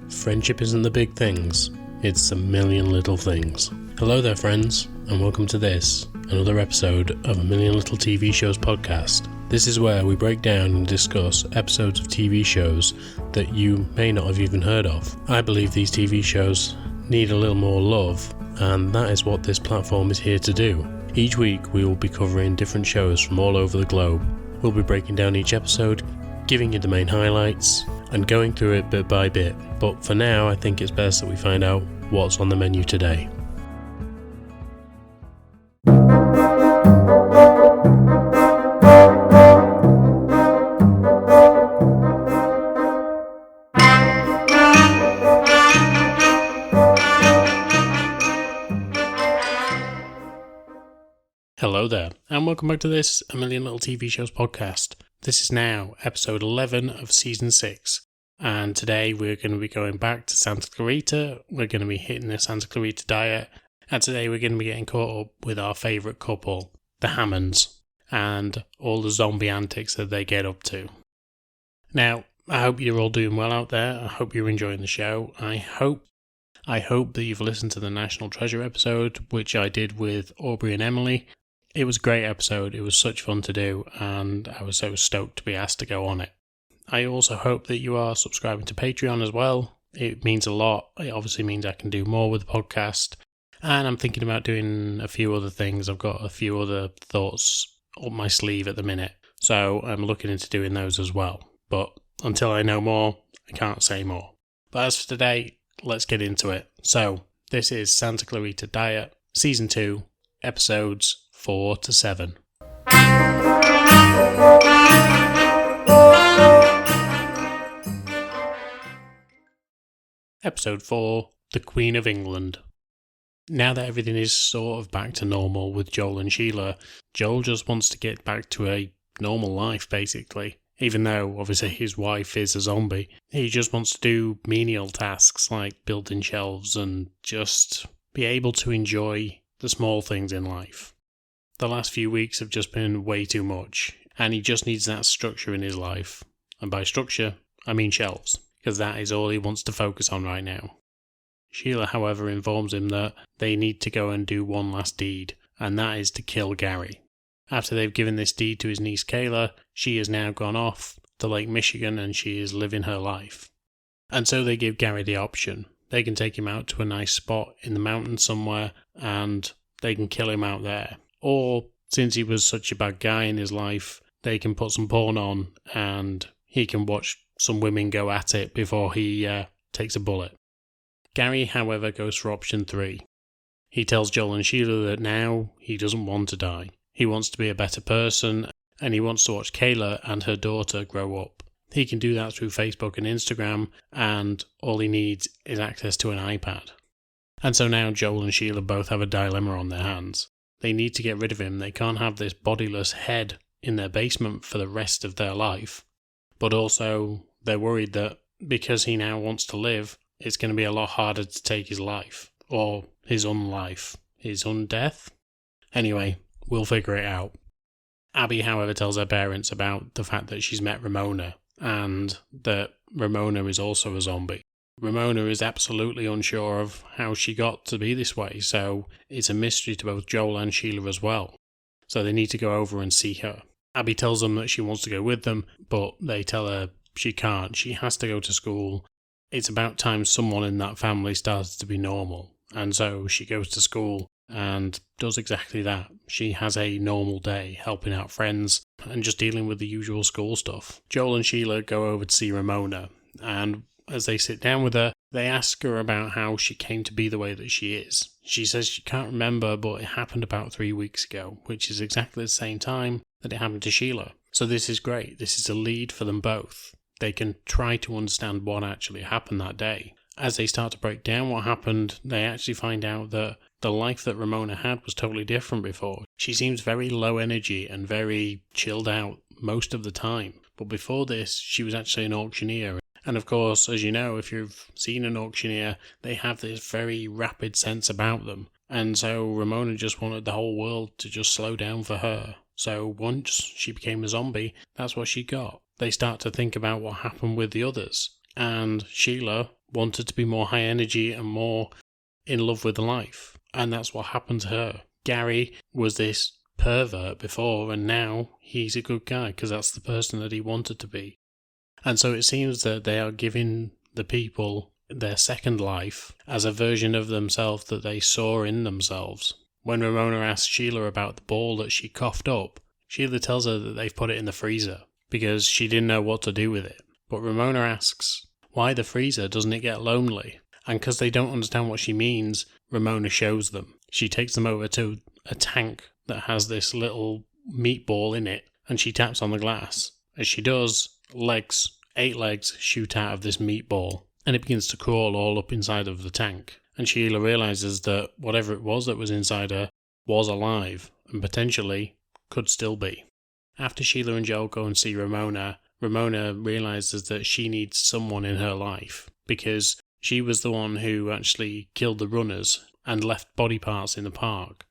Friendship isn't the big things, it's a million little things. Hello there friends, and welcome to this, another episode of A Million Little TV Shows podcast. This is where we break down and discuss episodes of TV shows that you may not have even heard of. I believe these TV shows need a little more love, and that is what this platform is here to do. Each week we will be covering different shows from all over the globe. We'll be breaking down each episode, giving you the main highlights, and going through it bit by bit. But for now, I think it's best that we find out what's on the menu today. Hello there, and welcome back to this A Million Little TV Shows podcast. This is now episode 11 of season 6, and today we're going to be going back to Santa Clarita. We're going to be hitting the Santa Clarita Diet, and today we're going to be getting caught up with our favourite couple, the Hammonds, and all the zombie antics that they get up to. Now, I hope you're all doing well out there. I hope you're enjoying the show. I hope that you've listened to the National Treasure episode, which I did with Aubrey and Emily. It was a great episode, it was such fun to do, and I was so stoked to be asked to go on it. I also hope that you are subscribing to Patreon as well. It means a lot. It obviously means I can do more with the podcast, and I'm thinking about doing a few other things. I've got a few other thoughts up my sleeve at the minute, so I'm looking into doing those as well. But until I know more, I can't say more. But as for today, let's get into it. So, this is Santa Clarita Diet, Season 2, Episodes 4 to 7. Episode 4, The Queen of England. Now that everything is sort of back to normal with Joel and Sheila, Joel just wants to get back to a normal life, basically. Even though, obviously, his wife is a zombie. He just wants to do menial tasks like building shelves and just be able to enjoy the small things in life. The last few weeks have just been way too much, and he just needs that structure in his life. And by structure, I mean shelves, because that is all he wants to focus on right now. Sheila, however, informs him that they need to go and do one last deed, and that is to kill Gary. After they've given this deed to his niece Kayla, she has now gone off to Lake Michigan and she is living her life. And so they give Gary the option. They can take him out to a nice spot in the mountains somewhere, and they can kill him out there. Or, since he was such a bad guy in his life, they can put some porn on and he can watch some women go at it before he takes a bullet. Gary, however, goes for option 3. He tells Joel and Sheila that now he doesn't want to die. He wants to be a better person, and he wants to watch Kayla and her daughter grow up. He can do that through Facebook and Instagram, and all he needs is access to an iPad. And so now Joel and Sheila both have a dilemma on their hands. They need to get rid of him. They can't have this bodiless head in their basement for the rest of their life. But also, they're worried that because he now wants to live, it's going to be a lot harder to take his life. Or his unlife. His undeath? Anyway, we'll figure it out. Abby, however, tells her parents about the fact that she's met Ramona, and that Ramona is also a zombie. Ramona is absolutely unsure of how she got to be this way, so it's a mystery to both Joel and Sheila as well. So they need to go over and see her. Abby tells them that she wants to go with them, but they tell her she can't. She has to go to school. It's about time someone in that family started to be normal. And so she goes to school and does exactly that. She has a normal day, helping out friends and just dealing with the usual school stuff. Joel and Sheila go over to see Ramona, and as they sit down with her, they ask her about how she came to be the way that she is. She says she can't remember, but it happened about 3 weeks ago, which is exactly the same time that it happened to Sheila. So this is great. This is a lead for them both. They can try to understand what actually happened that day. As they start to break down what happened, they actually find out that the life that Ramona had was totally different before. She seems very low energy and very chilled out most of the time. But before this, she was actually an auctioneer. And of course, as you know, if you've seen an auctioneer, they have this very rapid sense about them. And so Ramona just wanted the whole world to just slow down for her. So once she became a zombie, that's what she got. They start to think about what happened with the others. And Sheila wanted to be more high energy and more in love with life. And that's what happened to her. Gary was this pervert before, and now he's a good guy because that's the person that he wanted to be. And so it seems that they are giving the people their second life as a version of themselves that they saw in themselves. When Ramona asks Sheila about the ball that she coughed up, Sheila tells her that they've put it in the freezer because she didn't know what to do with it. But Ramona asks, why the freezer? Doesn't it get lonely? And because they don't understand what she means, Ramona shows them. She takes them over to a tank that has this little meatball in it, and she taps on the glass. As she does, 8 legs shoot out of this meatball, and it begins to crawl all up inside of the tank. And Sheila realises that whatever it was that was inside her was alive, and potentially could still be. After Sheila and Joel go and see Ramona, Ramona realises that she needs someone in her life, because she was the one who actually killed the runners and left body parts in the park.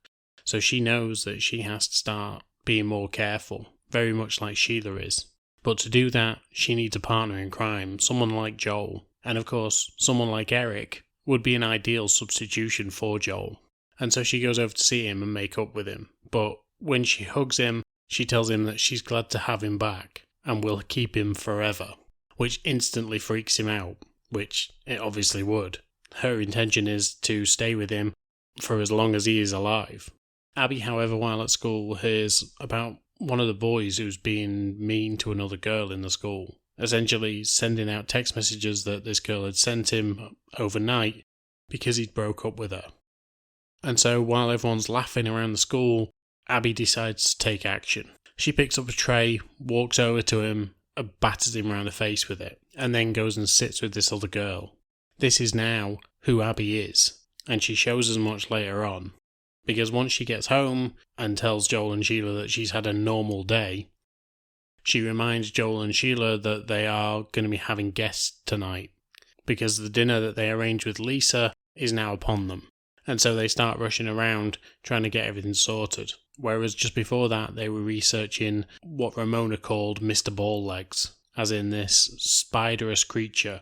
So she knows that she has to start being more careful, very much like Sheila is. But to do that, she needs a partner in crime, someone like Joel. And of course, someone like Eric would be an ideal substitution for Joel. And so she goes over to see him and make up with him. But when she hugs him, she tells him that she's glad to have him back and will keep him forever, which instantly freaks him out, which it obviously would. Her intention is to stay with him for as long as he is alive. Abby, however, while at school, hears about one of the boys who's being mean to another girl in the school, essentially sending out text messages that this girl had sent him overnight because he'd broke up with her. And so while everyone's laughing around the school, Abby decides to take action. She picks up a tray, walks over to him, and batters him around the face with it, and then goes and sits with this other girl. This is now who Abby is, and she shows as much later on. Because once she gets home and tells Joel and Sheila that she's had a normal day, she reminds Joel and Sheila that they are going to be having guests tonight, because the dinner that they arranged with Lisa is now upon them. And so they start rushing around trying to get everything sorted. Whereas just before that, they were researching what Ramona called Mr. Ball Legs, as in this spiderous creature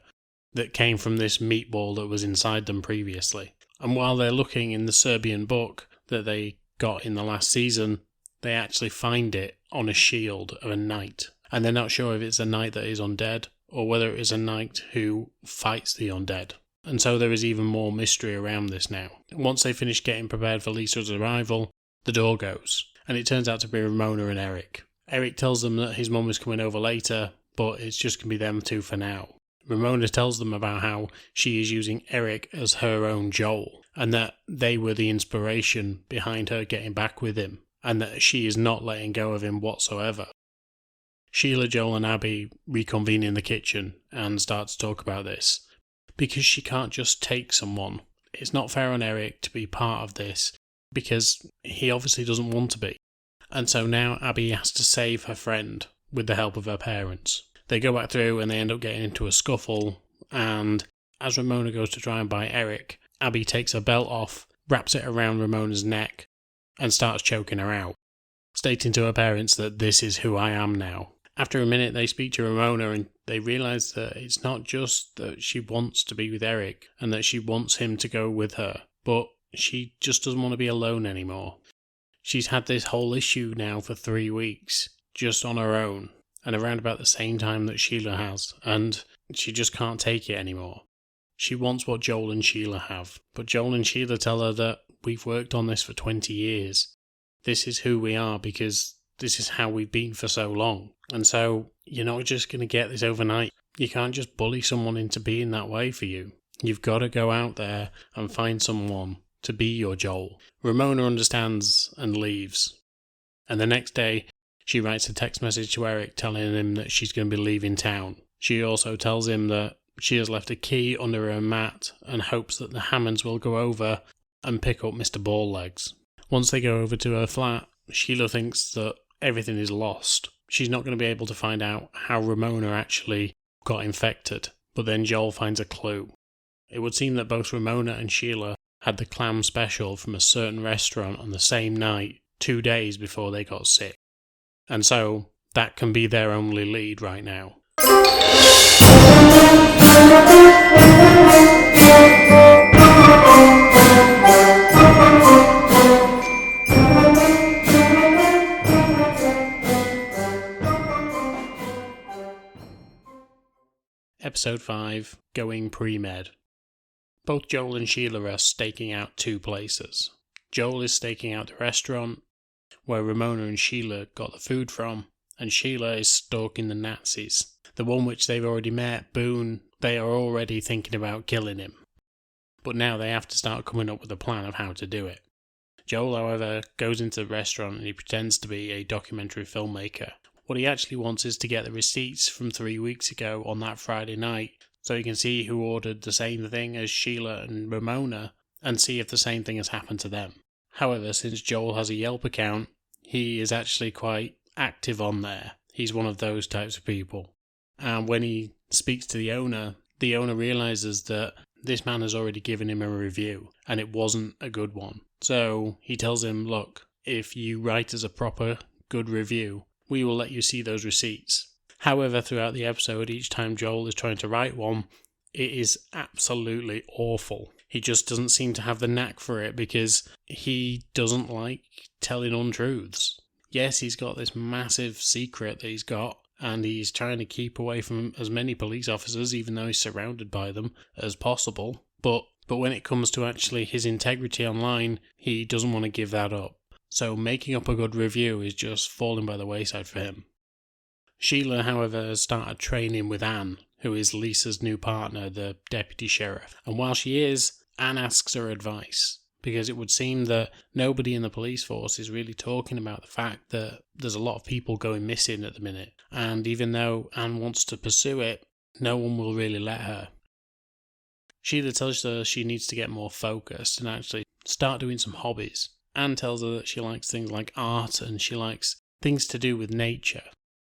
that came from this meatball that was inside them previously. And while they're looking in the Serbian book that they got in the last season, they actually find it on a shield of a knight. And they're not sure if it's a knight that is undead or whether it is a knight who fights the undead. And so there is even more mystery around this now. Once they finish getting prepared for Lisa's arrival, the door goes, and it turns out to be Ramona and Eric. Eric tells them that his mum is coming over later, but it's just going to be them two for now. Ramona tells them about how she is using Eric as her own Joel, and that they were the inspiration behind her getting back with him, and that she is not letting go of him whatsoever. Sheila, Joel and Abby reconvene in the kitchen and start to talk about this, because she can't just take someone. It's not fair on Eric to be part of this, because he obviously doesn't want to be. And so now Abby has to save her friend with the help of her parents. They go back through and they end up getting into a scuffle, and as Ramona goes to try and bite Eric, Abby takes her belt off, wraps it around Ramona's neck, and starts choking her out, stating to her parents that this is who I am now. After a minute, they speak to Ramona and they realise that it's not just that she wants to be with Eric and that she wants him to go with her, but she just doesn't want to be alone anymore. She's had this whole issue now for 3 weeks, just on her own, and around about the same time that Sheila has, and she just can't take it anymore. She wants what Joel and Sheila have, but Joel and Sheila tell her that we've worked on this for 20 years. This is who we are because this is how we've been for so long. And so you're not just going to get this overnight. You can't just bully someone into being that way for you. You've got to go out there and find someone to be your Joel. Ramona understands and leaves. And the next day, she writes a text message to Eric telling him that she's going to be leaving town. She also tells him that she has left a key under her mat and hopes that the Hammonds will go over and pick up Mr. Ball Legs. Once they go over to her flat, Sheila thinks that everything is lost. She's not going to be able to find out how Ramona actually got infected, but then Joel finds a clue. It would seem that both Ramona and Sheila had the clam special from a certain restaurant on the same night, 2 days before they got sick. And so, that can be their only lead right now. Episode 5, Going Pre-Med. Both Joel and Sheila are staking out two places. Joel is staking out the restaurant where Ramona and Sheila got the food from, and Sheila is stalking the Nazis. The one which they've already met, Boone, they are already thinking about killing him. But now they have to start coming up with a plan of how to do it. Joel, however, goes into the restaurant and he pretends to be a documentary filmmaker. What he actually wants is to get the receipts from 3 weeks ago on that Friday night, so he can see who ordered the same thing as Sheila and Ramona, and see if the same thing has happened to them. However, since Joel has a Yelp account, he is actually quite active on there. He's one of those types of people. And when he speaks to the owner realises that this man has already given him a review, and it wasn't a good one. So he tells him, look, if you write us a proper, good review, we will let you see those receipts. However, throughout the episode, each time Joel is trying to write one, it is absolutely awful. He just doesn't seem to have the knack for it because he doesn't like telling untruths. Yes, he's got this massive secret that he's got, and he's trying to keep away from as many police officers, even though he's surrounded by them, as possible. But when it comes to actually his integrity online, he doesn't want to give that up. So making up a good review is just falling by the wayside for him. Sheila, however, has started training with Anne, who is Lisa's new partner, the deputy sheriff. And while she is, Anne asks her advice, because it would seem that nobody in the police force is really talking about the fact that there's a lot of people going missing at the minute. And even though Anne wants to pursue it, no one will really let her. Sheila tells her she needs to get more focused and actually start doing some hobbies. Anne tells her that she likes things like art and she likes things to do with nature.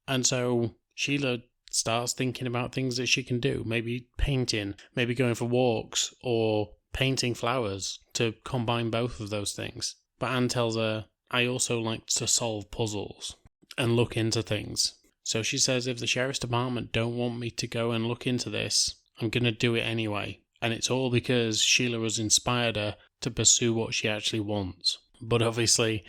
And so Sheila starts thinking about things that she can do, maybe painting, maybe going for walks, or painting flowers, to combine both of those things. But Anne tells her, I also like to solve puzzles and look into things. So she says, if the sheriff's department don't want me to go and look into this, I'm going to do it anyway. And it's all because Sheila has inspired her to pursue what she actually wants. But obviously,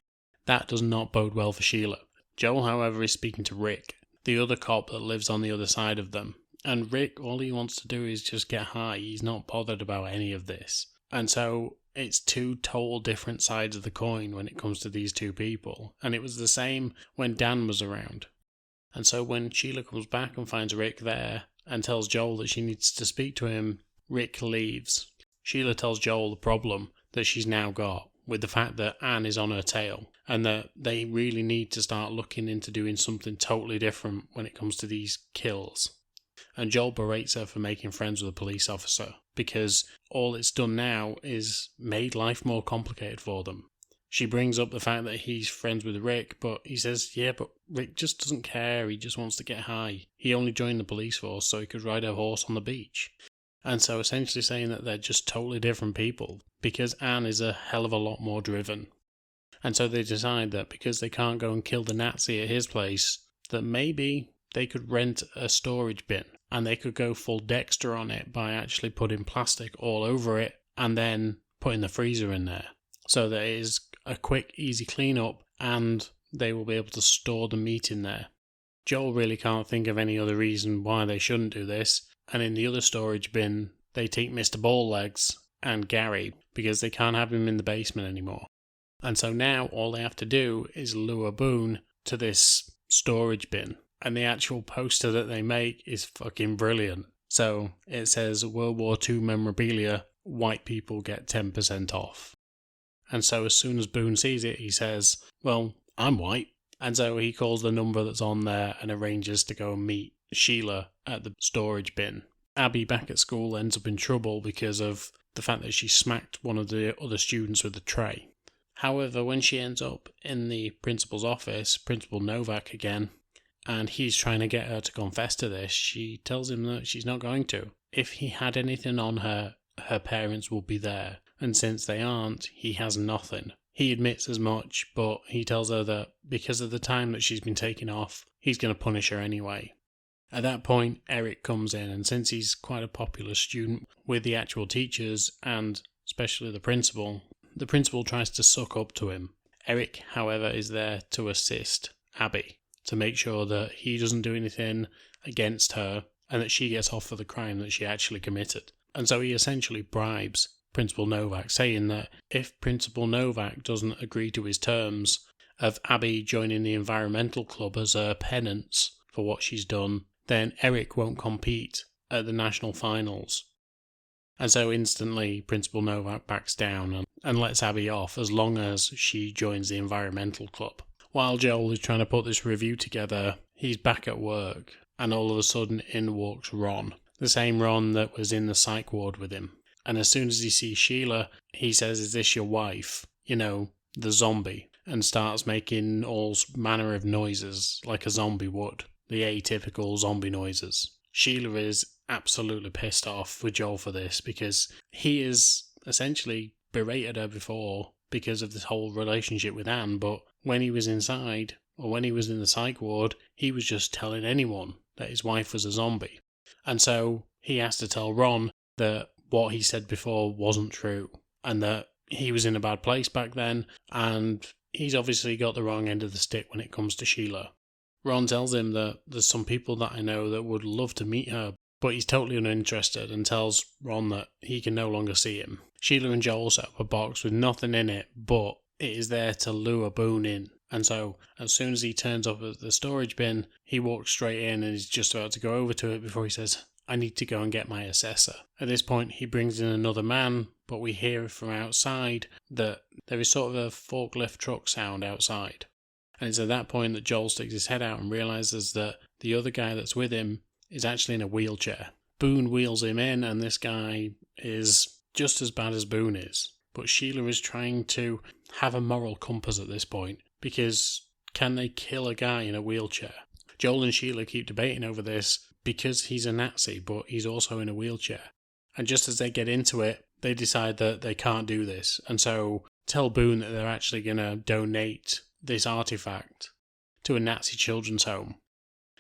that does not bode well for Sheila. Joel, however, is speaking to Rick, the other cop that lives on the other side of them. And Rick, all he wants to do is just get high. He's not bothered about any of this. And so it's two total different sides of the coin when it comes to these two people. And it was the same when Dan was around. And so when Sheila comes back and finds Rick there and tells Joel that she needs to speak to him, Rick leaves. Sheila tells Joel the problem that she's now got with the fact that Anne is on her tail and that they really need to start looking into doing something totally different when it comes to these kills. And Joel berates her for making friends with a police officer because all it's done now is made life more complicated for them. She brings up the fact that he's friends with Rick, but he says, yeah, but Rick just doesn't care. He just wants to get high. He only joined the police force so he could ride a horse on the beach. And so essentially saying that they're just totally different people because Anne is a hell of a lot more driven. And so they decide that because they can't go and kill the Nazi at his place, that maybe they could rent a storage bin and they could go full Dexter on it by actually putting plastic all over it and then putting the freezer in there. So that it is a quick, easy clean-up and they will be able to store the meat in there. Joel really can't think of any other reason why they shouldn't do this. And in the other storage bin, they take Mr. Balllegs and Gary because they can't have him in the basement anymore. And so now all they have to do is lure Boone to this storage bin. And the actual poster that they make is fucking brilliant. So it says World War II memorabilia, white people get 10% off. And so as soon as Boone sees it, he says, well, I'm white. And so he calls the number that's on there and arranges to go and meet Sheila at the storage bin. Abby, back at school, ends up in trouble because of the fact that she smacked one of the other students with a tray. However, when she ends up in the principal's office, Principal Novak again, and he's trying to get her to confess to this, she tells him that she's not going to. If he had anything on her, her parents will be there, and since they aren't, he has nothing. He admits as much, but he tells her that because of the time that she's been taken off, he's going to punish her anyway. At that point, Eric comes in, and since he's quite a popular student with the actual teachers, and especially the principal tries to suck up to him. Eric, however, is there to assist Abby, to make sure that he doesn't do anything against her, and that she gets off for the crime that she actually committed. And so he essentially bribes Principal Novak, saying that if Principal Novak doesn't agree to his terms of Abby joining the environmental club as a penance for what she's done, then Eric won't compete at the national finals. And so instantly Principal Novak backs down and lets Abby off as long as she joins the environmental club. While Joel is trying to put this review together, he's back at work, and all of a sudden in walks Ron, the same Ron that was in the psych ward with him. And as soon as he sees Sheila, he says, "Is this your wife?" You know, the zombie, and starts making all manner of noises like a zombie would, the atypical zombie noises. Sheila is absolutely pissed off with Joel for this because he has essentially berated her before because of this whole relationship with Anne, but when he was inside, or when he was in the psych ward, he was just telling anyone that his wife was a zombie. And so he has to tell Ron that what he said before wasn't true, and that he was in a bad place back then, and he's obviously got the wrong end of the stick when it comes to Sheila. Ron tells him that there's some people that I know that would love to meet her, but he's totally uninterested, and tells Ron that he can no longer see him. Sheila and Joel set up a box with nothing in it, but it is there to lure Boone in. And so, as soon as he turns up at the storage bin, he walks straight in and is just about to go over to it before he says, "I need to go and get my assessor." At this point, he brings in another man, but we hear from outside that there is sort of a forklift truck sound outside. And it's at that point that Joel sticks his head out and realises that the other guy that's with him is actually in a wheelchair. Boone wheels him in, and this guy is just as bad as Boone is. But Sheila is trying to have a moral compass at this point, because can they kill a guy in a wheelchair? Joel and Sheila keep debating over this because he's a Nazi, but he's also in a wheelchair. And just as they get into it, they decide that they can't do this, and so tell Boone that they're actually going to donate this artifact to a Nazi children's home.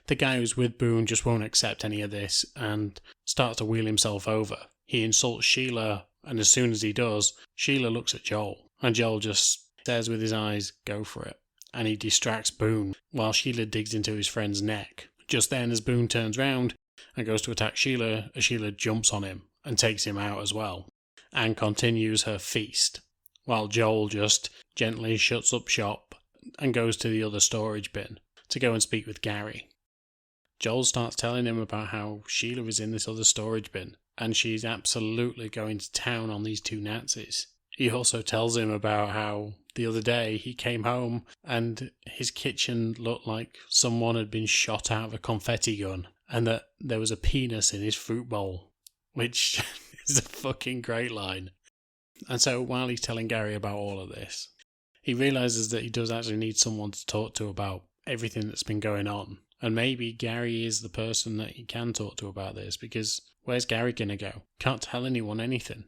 The guy who's with Boone just won't accept any of this and starts to wheel himself over. He insults Sheila, and as soon as he does, Sheila looks at Joel, and Joel just says with his eyes, "Go for it." And he distracts Boone while Sheila digs into his friend's neck. Just then, as Boone turns round and goes to attack Sheila, Sheila jumps on him and takes him out as well, and continues her feast, while Joel just gently shuts up shop and goes to the other storage bin to go and speak with Gary. Joel starts telling him about how Sheila is in this other storage bin, and she's absolutely going to town on these two Nazis. He also tells him about how the other day he came home and his kitchen looked like someone had been shot out of a confetti gun, and that there was a penis in his fruit bowl, which is a fucking great line. And so while he's telling Gary about all of this, he realises that he does actually need someone to talk to about everything that's been going on. And maybe Gary is the person that he can talk to about this, because where's Gary going to go? Can't tell anyone anything.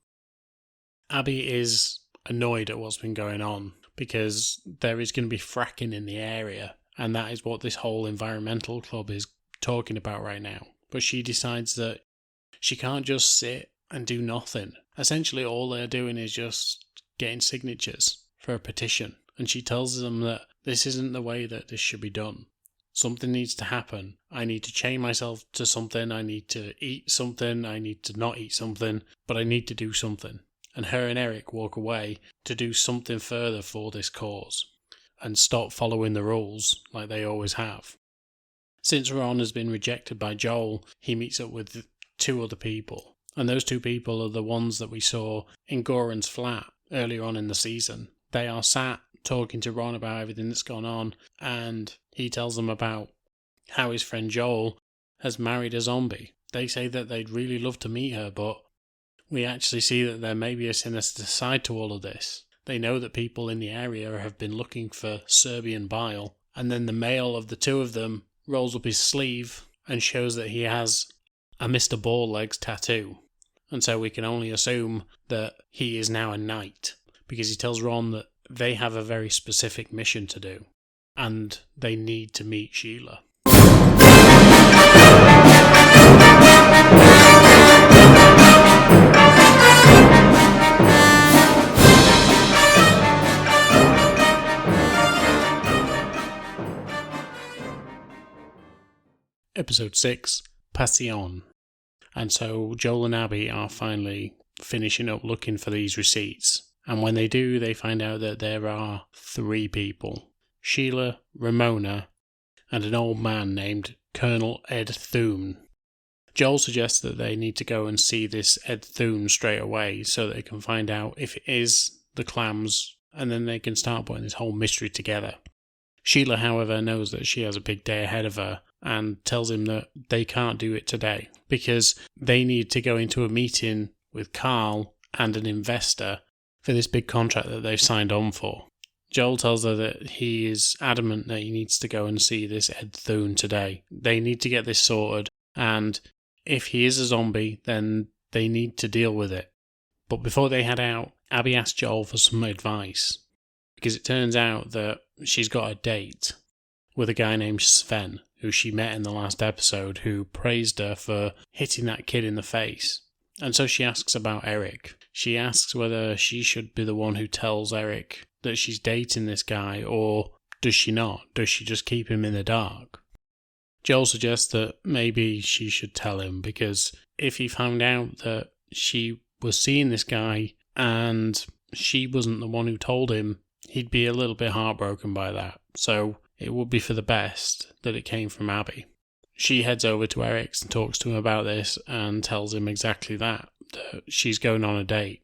Abby is annoyed at what's been going on, because there is going to be fracking in the area, and that is what this whole environmental club is talking about right now. But she decides that she can't just sit and do nothing. Essentially all they're doing is just getting signatures for a petition, and she tells them that this isn't the way that this should be done. Something needs to happen. I need to chain myself to something, I need to eat something, I need to not eat something, but I need to do something. And her and Eric walk away to do something further for this cause, and stop following the rules like they always have. Since Ron has been rejected by Joel, he meets up with two other people, and those two people are the ones that we saw in Goran's flat earlier on in the season. They are sat talking to Ron about everything that's gone on, and he tells them about how his friend Joel has married a zombie. They say that they'd really love to meet her, but we actually see that there may be a sinister side to all of this. They know that people in the area have been looking for Serbian bile, and then the male of the two of them rolls up his sleeve and shows that he has a Mr. Balllegs tattoo. And so we can only assume that he is now a knight, because he tells Ron that they have a very specific mission to do, and they need to meet Sheila. Episode 6, Passion. And so Joel and Abby are finally finishing up looking for these receipts. And when they do, they find out that there are 3 people. Sheila, Ramona, and an old man named Colonel Ed Thune. Joel suggests that they need to go and see this Ed Thune straight away so they can find out if it is the clams, and then they can start putting this whole mystery together. Sheila, however, knows that she has a big day ahead of her and tells him that they can't do it today because they need to go into a meeting with Carl and an investor for this big contract that they've signed on for. Joel tells her that he is adamant that he needs to go and see this Ed Thune today. They need to get this sorted, and if he is a zombie, then they need to deal with it. But before they head out, Abby asks Joel for some advice, because it turns out that she's got a date with a guy named Sven, who she met in the last episode, who praised her for hitting that kid in the face. And so she asks about Eric. She asks whether she should be the one who tells Eric that she's dating this guy, or does she not? Does she just keep him in the dark? Joel suggests that maybe she should tell him, because if he found out that she was seeing this guy and she wasn't the one who told him, he'd be a little bit heartbroken by that. So it would be for the best that it came from Abby. She heads over to Eric's and talks to him about this and tells him exactly that she's going on a date.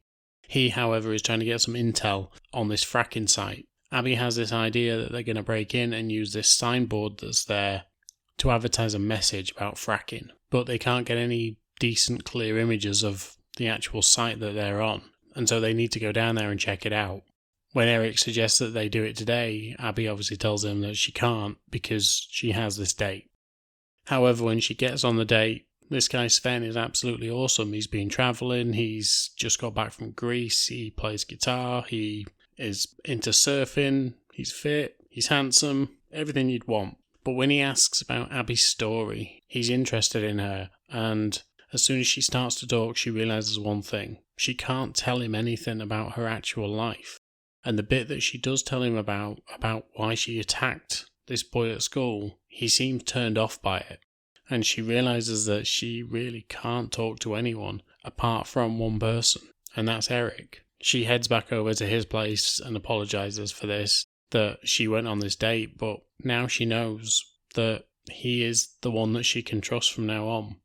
He, however, is trying to get some intel on this fracking site. Abby has this idea that they're going to break in and use this signboard that's there to advertise a message about fracking, but they can't get any decent, clear images of the actual site that they're on, and so they need to go down there and check it out. When Eric suggests that they do it today, Abby obviously tells him that she can't because she has this date. However, when she gets on the date, this guy Sven is absolutely awesome. He's been travelling, he's just got back from Greece, he plays guitar, he is into surfing, he's fit, he's handsome, everything you'd want. But when he asks about Abby's story, he's interested in her, and as soon as she starts to talk, she realises one thing. She can't tell him anything about her actual life. And the bit that she does tell him about why she attacked this boy at school, he seems turned off by it. And she realises that she really can't talk to anyone apart from one person, and that's Eric. She heads back over to his place and apologises for this, that she went on this date, but now she knows that he is the one that she can trust from now on.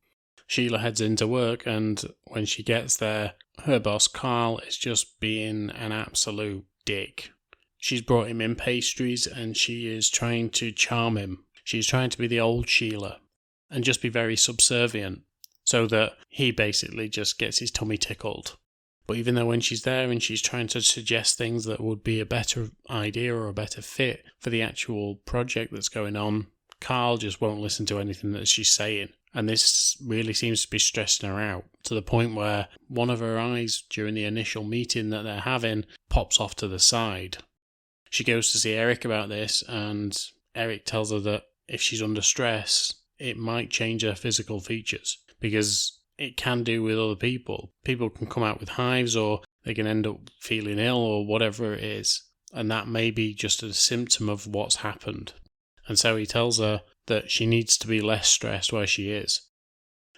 Sheila heads into work, and when she gets there, her boss Carl is just being an absolute dick. She's brought him in pastries and she is trying to charm him. She's trying to be the old Sheila and just be very subservient so that he basically just gets his tummy tickled. But even though when she's there and she's trying to suggest things that would be a better idea or a better fit for the actual project that's going on, Carl just won't listen to anything that she's saying. And this really seems to be stressing her out, to the point where one of her eyes during the initial meeting that they're having pops off to the side. She goes to see Eric about this, and Eric tells her that if she's under stress, it might change her physical features, because it can do with other people. People can come out with hives, or they can end up feeling ill, or whatever it is, and that may be just a symptom of what's happened. And so he tells her that she needs to be less stressed where she is.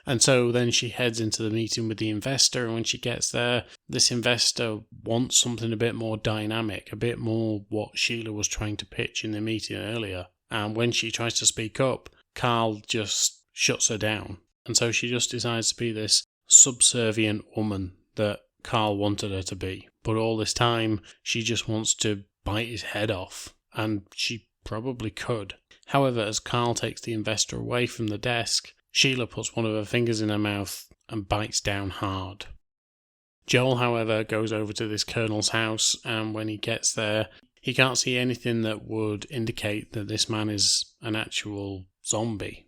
And so then she heads into the meeting with the investor, and when she gets there, this investor wants something a bit more dynamic, a bit more what Sheila was trying to pitch in the meeting earlier. And when she tries to speak up, Carl just shuts her down. And so she just decides to be this subservient woman that Carl wanted her to be. But all this time, she just wants to bite his head off, and she probably could. However, as Carl takes the investor away from the desk, Sheila puts one of her fingers in her mouth and bites down hard. Joel, however, goes over to this colonel's house, and when he gets there, he can't see anything that would indicate that this man is an actual zombie.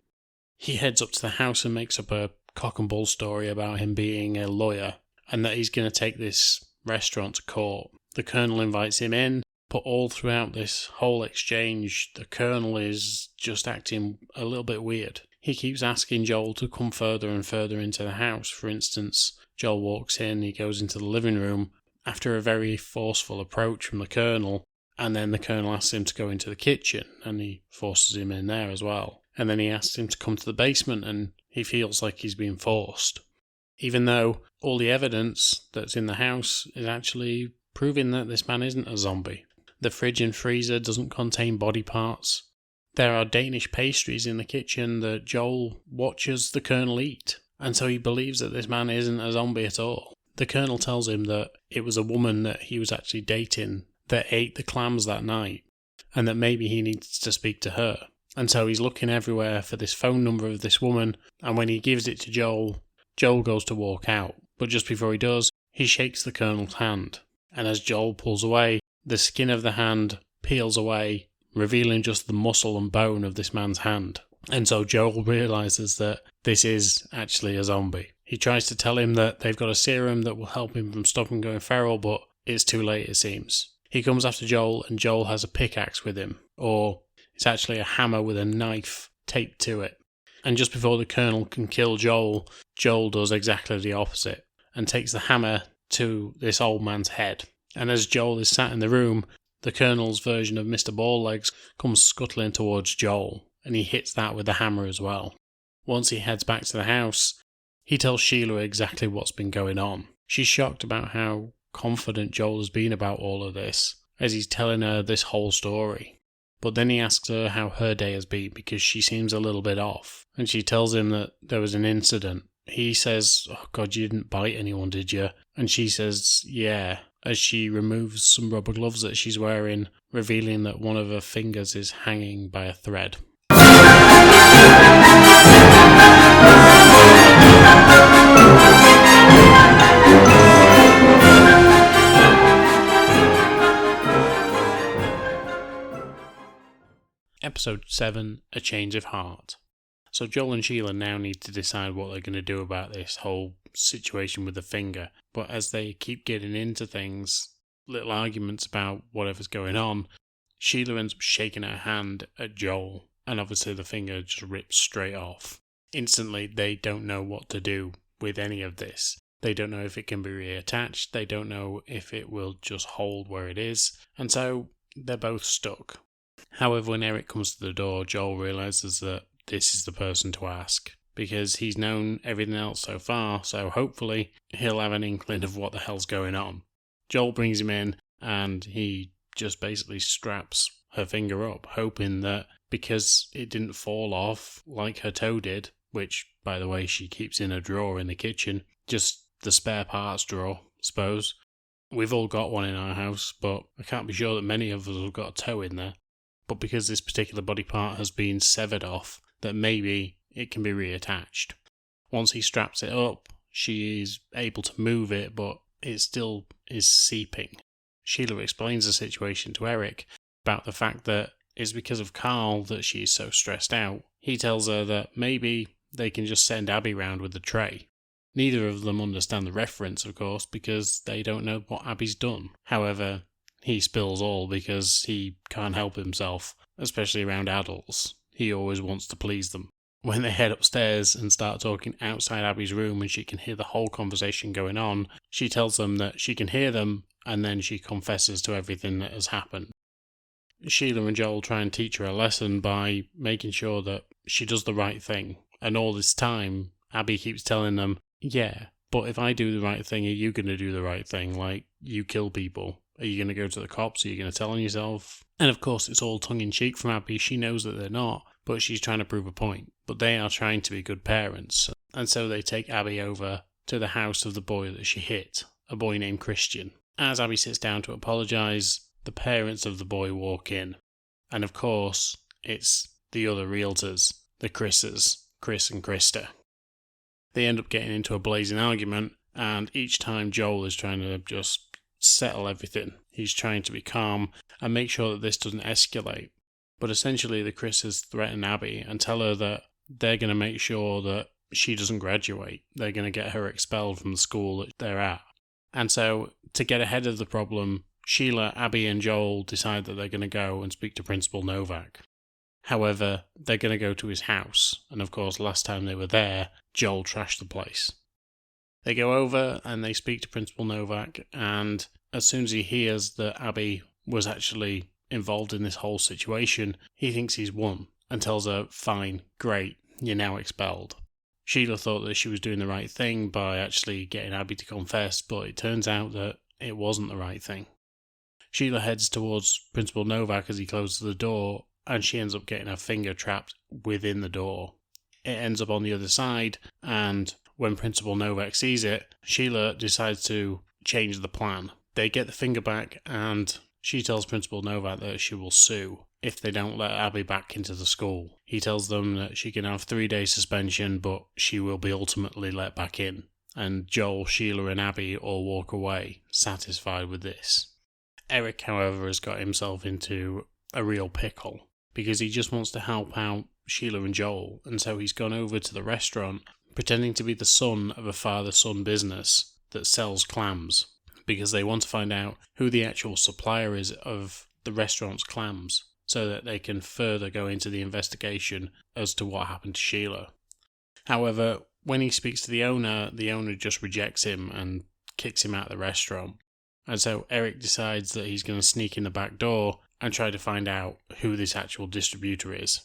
He heads up to the house and makes up a cock and bull story about him being a lawyer, and that he's going to take this restaurant to court. The colonel invites him in, but all throughout this whole exchange, the colonel is just acting a little bit weird. He keeps asking Joel to come further and further into the house. For instance, Joel walks in, he goes into the living room after a very forceful approach from the colonel, and then the colonel asks him to go into the kitchen, and he forces him in there as well. and then he asks him to come to the basement, and he feels like he's being forced. Even though all the evidence that's in the house is actually proving that this man isn't a zombie. The fridge and freezer doesn't contain body parts. There are Danish pastries in the kitchen that Joel watches the Colonel eat, and so he believes that this man isn't a zombie at all. The Colonel tells him that it was a woman that he was actually dating that ate the clams that night, and that maybe he needs to speak to her. And so he's looking everywhere for this phone number of this woman, and when he gives it to Joel, Joel goes to walk out. But just before he does, he shakes the Colonel's hand, and as Joel pulls away, the skin of the hand peels away, revealing just the muscle and bone of this man's hand. And so Joel realises that this is actually a zombie. He tries to tell him that they've got a serum that will help him from stopping going feral, but it's too late, it seems. He comes after Joel, and Joel has a pickaxe with him, or it's actually a hammer with a knife taped to it. And just before the Colonel can kill Joel, Joel does exactly the opposite and takes the hammer to this old man's head. And as Joel is sat in the room, the Colonel's version of Mr. Balllegs comes scuttling towards Joel, and he hits that with the hammer as well. Once he heads back to the house, he tells Sheila exactly what's been going on. She's shocked about how confident Joel has been about all of this, as he's telling her this whole story. But then he asks her how her day has been, because she seems a little bit off, and she tells him that there was an incident. He says, "Oh God, you didn't bite anyone, did you?" And she says, "Yeah," as she removes some rubber gloves that she's wearing, revealing that one of her fingers is hanging by a thread. Episode 7, A Change of Heart. So Joel and Sheila now need to decide what they're going to do about this whole situation with the finger. But as they keep getting into things, little arguments about whatever's going on, Sheila ends up shaking her hand at Joel, and obviously the finger just rips straight off. Instantly, they don't know what to do with any of this. They don't know if it can be reattached, they don't know if it will just hold where it is, and so they're both stuck. However, when Eric comes to the door, Joel realises that this is the person to ask, because he's known everything else so far, so hopefully he'll have an inkling of what the hell's going on. Joel brings him in, and he just basically straps her finger up, hoping that because it didn't fall off like her toe did, which, by the way, she keeps in a drawer in the kitchen, just the spare parts drawer, suppose. We've all got one in our house, but I can't be sure that many of us have got a toe in there. But because this particular body part has been severed off, that maybe it can be reattached. Once he straps it up, she is able to move it, but it still is seeping. Sheila explains the situation to Eric about the fact that it's because of Carl that she's so stressed out. He tells her that maybe they can just send Abby round with the tray. Neither of them understand the reference, of course, because they don't know what Abby's done. However, he spills all because he can't help himself, especially around adults. He always wants to please them. When they head upstairs and start talking outside Abby's room and she can hear the whole conversation going on, she tells them that she can hear them, and then she confesses to everything that has happened. Sheila and Joel try and teach her a lesson by making sure that she does the right thing. And all this time, Abby keeps telling them, "Yeah, but if I do the right thing, are you going to do the right thing? Like, you kill people. Are you going to go to the cops? Are you going to tell on yourself?" And of course, it's all tongue-in-cheek from Abby. She knows that they're not, but she's trying to prove a point. But they are trying to be good parents. And so they take Abby over to the house of the boy that she hit, a boy named Christian. As Abby sits down to apologise, the parents of the boy walk in. And of course, it's the other realtors, the Chris's, Chris and Krista. They end up getting into a blazing argument, and each time Joel is trying to just settle everything. He's trying to be calm and make sure that this doesn't escalate. But essentially the Chris's threaten Abby and tell her that they're going to make sure that she doesn't graduate. They're going to get her expelled from the school that they're at. And so, to get ahead of the problem, Sheila, Abby and Joel decide that they're going to go and speak to Principal Novak. However, they're going to go to his house, and of course last time they were there, Joel trashed the place. They go over and they speak to Principal Novak, and as soon as he hears that Abby was actually involved in this whole situation, he thinks he's won, and tells her, fine, great, you're now expelled. Sheila thought that she was doing the right thing by actually getting Abby to confess, but it turns out that it wasn't the right thing. Sheila heads towards Principal Novak as he closes the door, and she ends up getting her finger trapped within the door. It ends up on the other side, and when Principal Novak sees it, Sheila decides to change the plan. They get the finger back, and she tells Principal Novak that she will sue if they don't let Abby back into the school. He tells them that she can have 3 days suspension, but she will be ultimately let back in. And Joel, Sheila and Abby all walk away, satisfied with this. Eric, however, has got himself into a real pickle, because he just wants to help out Sheila and Joel, and so he's gone over to the restaurant, pretending to be the son of a father-son business that sells clams, because they want to find out who the actual supplier is of the restaurant's clams, so that they can further go into the investigation as to what happened to Sheila. However, when he speaks to the owner just rejects him and kicks him out of the restaurant. And so Eric decides that he's going to sneak in the back door and try to find out who this actual distributor is.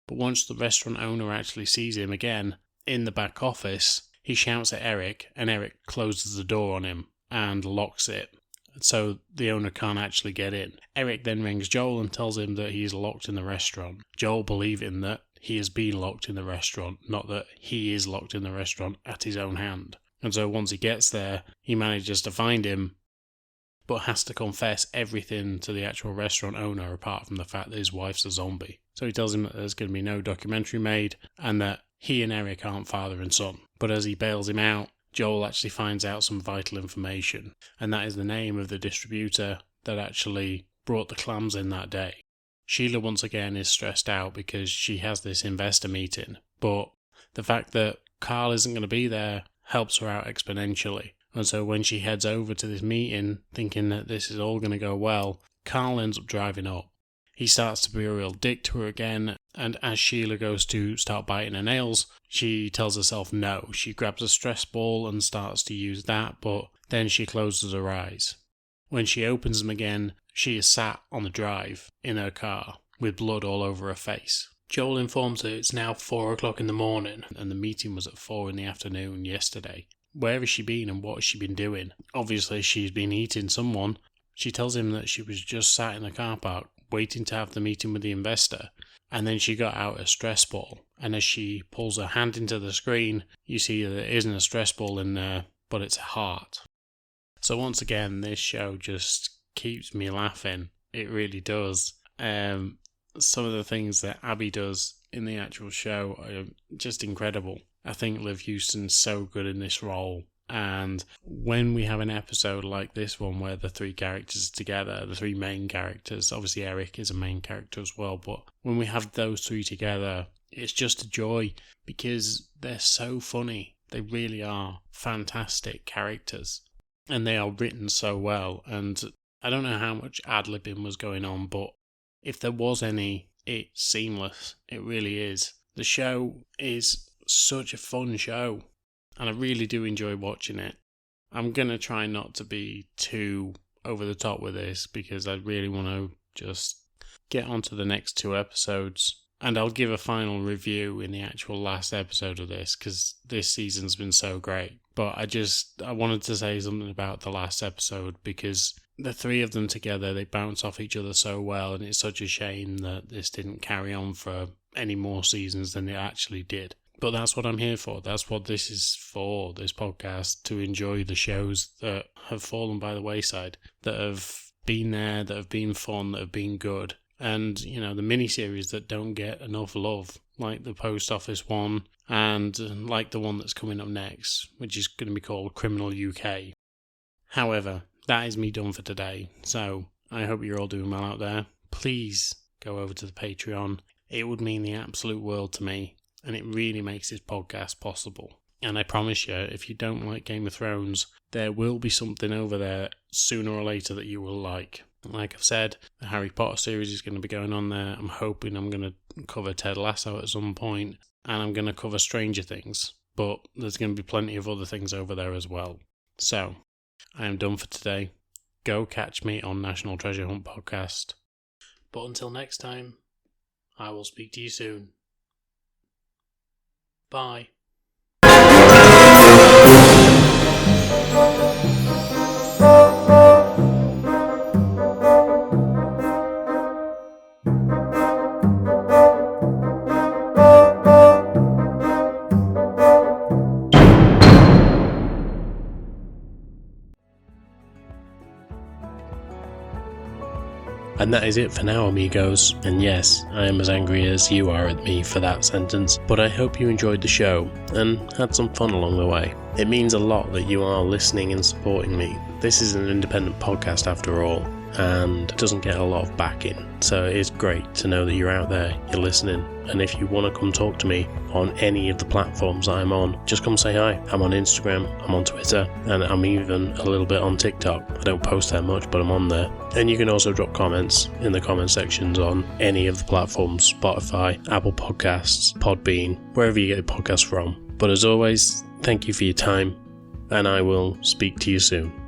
But once the restaurant owner actually sees him again in the back office, he shouts at Eric, and Eric closes the door on him and locks it, so the owner can't actually get in. Eric then rings Joel and tells him that he's locked in the restaurant. Joel believing that he has been locked in the restaurant, not that he is locked in the restaurant at his own hand. And so once he gets there, he manages to find him, but has to confess everything to the actual restaurant owner apart from the fact that his wife's a zombie. So he tells him that there's going to be no documentary made and that he and Eric aren't father and son. But as he bails him out, Joel actually finds out some vital information, and that is the name of the distributor that actually brought the clams in that day. Sheila once again is stressed out because she has this investor meeting, but the fact that Carl isn't going to be there helps her out exponentially. And so when she heads over to this meeting, thinking that this is all going to go well, Carl ends up driving up. He starts to be a real dick to her again, and as Sheila goes to start biting her nails, she tells herself no. She grabs a stress ball and starts to use that, but then she closes her eyes. When she opens them again, she is sat on the drive in her car with blood all over her face. Joel informs her it's now 4 o'clock in the morning, and the meeting was at 4 in the afternoon yesterday. Where has she been and what has she been doing? Obviously she's been eating someone. She tells him that she was just sat in the car park waiting to have the meeting with the investor, and then she got out a stress ball, and as she pulls her hand into the screen, you see that there isn't a stress ball in there, but it's a heart. So once again, this show just keeps me laughing. It really does. Some of the things that Abby does in the actual show are just incredible. I think Liv Hewson's so good in this role. And when we have an episode like this one where the three characters are together, the three main characters, obviously Eric is a main character as well, but when we have those three together, it's just a joy because they're so funny. They really are fantastic characters and they are written so well. And I don't know how much ad-libbing was going on, but if there was any, it's seamless. It really is. The show is such a fun show. And I really do enjoy watching it. I'm going to try not to be too over the top with this because I really want to just get on to the next 2 episodes. And I'll give a final review in the actual last episode of this because this season's been so great. But I wanted to say something about the last episode because the three of them together, they bounce off each other so well, and it's such a shame that this didn't carry on for any more seasons than it actually did. But that's what I'm here for. That's what this is for, this podcast, to enjoy the shows that have fallen by the wayside, that have been there, that have been fun, that have been good. And, you know, the miniseries that don't get enough love, like the Post Office one, and like the one that's coming up next, which is going to be called Criminal UK. However, that is me done for today. So I hope you're all doing well out there. Please go over to the Patreon. It would mean the absolute world to me. And it really makes this podcast possible. And I promise you, if you don't like Game of Thrones, there will be something over there sooner or later that you will like. Like I've said, the Harry Potter series is going to be going on there. I'm hoping I'm going to cover Ted Lasso at some point, and I'm going to cover Stranger Things. But there's going to be plenty of other things over there as well. So, I am done for today. Go catch me on National Treasure Hunt podcast. But until next time, I will speak to you soon. Bye. And that is it for now, amigos. And yes, I am as angry as you are at me for that sentence, but I hope you enjoyed the show and had some fun along the way. It means a lot that you are listening and supporting me. This is an independent podcast after all, and doesn't get a lot of backing, so it is great to know that you're out there, you're listening, and if you want to come talk to me on any of the platforms I'm on, just come say hi. I'm on Instagram, I'm on Twitter, and I'm even a little bit on TikTok. I don't post there much, but I'm on there. And you can also drop comments in the comment sections on any of the platforms: Spotify, Apple Podcasts, Podbean, wherever you get your podcasts from. But as always, thank you for your time, and I will speak to you soon.